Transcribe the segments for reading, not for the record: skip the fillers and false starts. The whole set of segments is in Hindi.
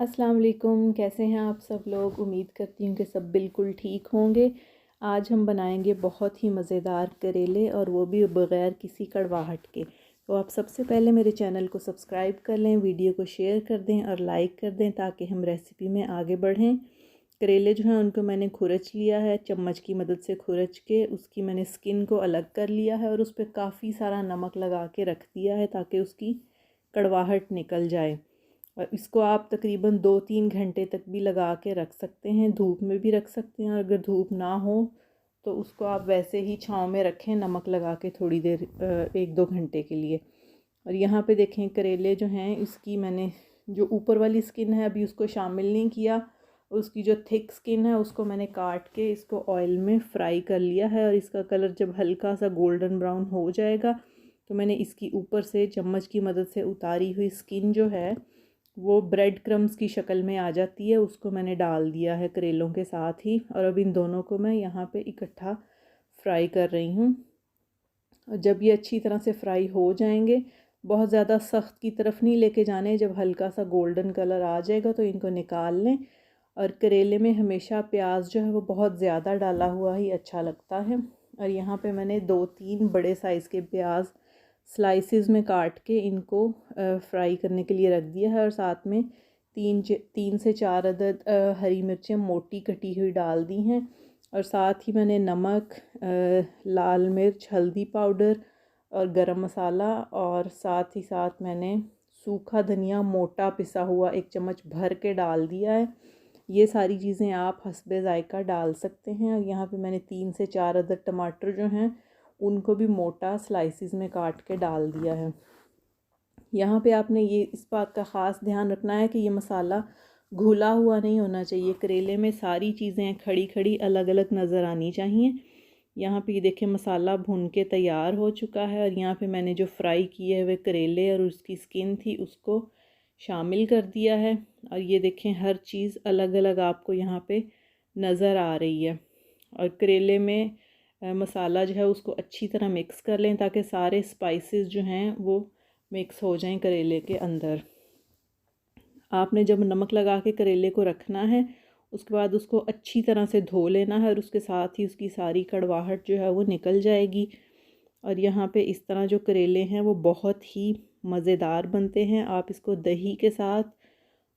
अस्सलाम वालेकुम। कैसे हैं आप सब लोग? उम्मीद करती हूँ कि सब बिल्कुल ठीक होंगे। आज हम बनाएंगे बहुत ही मज़ेदार करेले, और वो भी बग़ैर किसी कड़वाहट के। तो आप सबसे पहले मेरे चैनल को सब्सक्राइब कर लें, वीडियो को शेयर कर दें और लाइक कर दें ताकि हम रेसिपी में आगे बढ़ें। करेले जो हैं उनको मैंने खुरच लिया है, चम्मच की मदद से खुरच के उसकी मैंने स्किन को अलग कर लिया है और उस पर काफ़ी सारा नमक लगा के रख दिया है ताकि उसकी कड़वाहट निकल जाए। और इसको आप तकरीबन 2-3 घंटे तक भी लगा के रख सकते हैं, धूप में भी रख सकते हैं। और अगर धूप ना हो तो उसको आप वैसे ही छाँव में रखें नमक लगा के थोड़ी देर, 1-2 घंटे के लिए। और यहाँ पे देखें करेले जो हैं, इसकी मैंने जो ऊपर वाली स्किन है अभी उसको शामिल नहीं किया। उसकी जो थिक स्किन है उसको मैंने काट के इसको ऑयल में फ्राई कर लिया है। और इसका कलर जब हल्का सा गोल्डन ब्राउन हो जाएगा तो मैंने इसकी ऊपर से चम्मच की मदद से उतारी हुई स्किन जो है वो ब्रेड क्रम्स की शक्ल में आ जाती है, उसको मैंने डाल दिया है करेलों के साथ ही। और अब इन दोनों को मैं यहाँ पे इकट्ठा फ्राई कर रही हूँ। और जब ये अच्छी तरह से फ्राई हो जाएंगे, बहुत ज़्यादा सख्त की तरफ नहीं लेके जाने, जब हल्का सा गोल्डन कलर आ जाएगा तो इनको निकाल लें। और करेले में हमेशा प्याज जो है वो बहुत ज़्यादा डाला हुआ ही अच्छा लगता है। और यहाँ पे मैंने 2-3 बड़े साइज़ के प्याज स्लाइसिस में काट के इनको फ्राई करने के लिए रख दिया है। और साथ में 3 से 4 अदद हरी मिर्चें मोटी कटी हुई डाल दी हैं। और साथ ही मैंने नमक, लाल मिर्च, हल्दी पाउडर और गरम मसाला, और साथ ही साथ मैंने सूखा धनिया मोटा पिसा हुआ 1 चम्मच भर के डाल दिया है। ये सारी चीज़ें आप हस्बे ज़ायक़ा डाल सकते हैं। और यहाँ पे मैंने 3 से 4 अदद टमाटर जो हैं उनको भी मोटा स्लाइसिस में काट के डाल दिया है। यहाँ पे आपने ये इस बात का ख़ास ध्यान रखना है कि ये मसाला घुला हुआ नहीं होना चाहिए। करेले में सारी चीज़ें खड़ी खड़ी अलग अलग नज़र आनी चाहिए। यहाँ पे ये देखें मसाला भुन के तैयार हो चुका है। और यहाँ पे मैंने जो फ्राई किए हुए करेले और उसकी स्किन थी उसको शामिल कर दिया है। और ये देखें हर चीज़ अलग अलग आपको यहाँ पे नज़र आ रही है। और करेले में मसाला जो है उसको अच्छी तरह मिक्स कर लें ताकि सारे स्पाइसेस जो हैं वो मिक्स हो जाएं करेले के अंदर। आपने जब नमक लगा के करेले को रखना है उसके बाद उसको अच्छी तरह से धो लेना है और उसके साथ ही उसकी सारी कड़वाहट जो है वो निकल जाएगी। और यहाँ पे इस तरह जो करेले हैं वो बहुत ही मज़ेदार बनते हैं। आप इसको दही के साथ,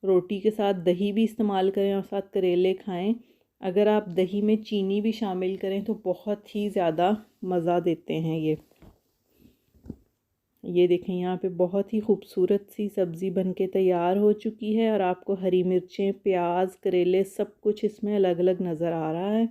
रोटी के साथ दही भी इस्तेमाल करें और साथ करेले खाएं। अगर आप दही में चीनी भी शामिल करें तो बहुत ही ज़्यादा मज़ा देते हैं ये देखें यहाँ पे बहुत ही खूबसूरत सी सब्ज़ी बन के तैयार हो चुकी है। और आपको हरी मिर्चें, प्याज, करेले सब कुछ इसमें अलग अलग नज़र आ रहा है।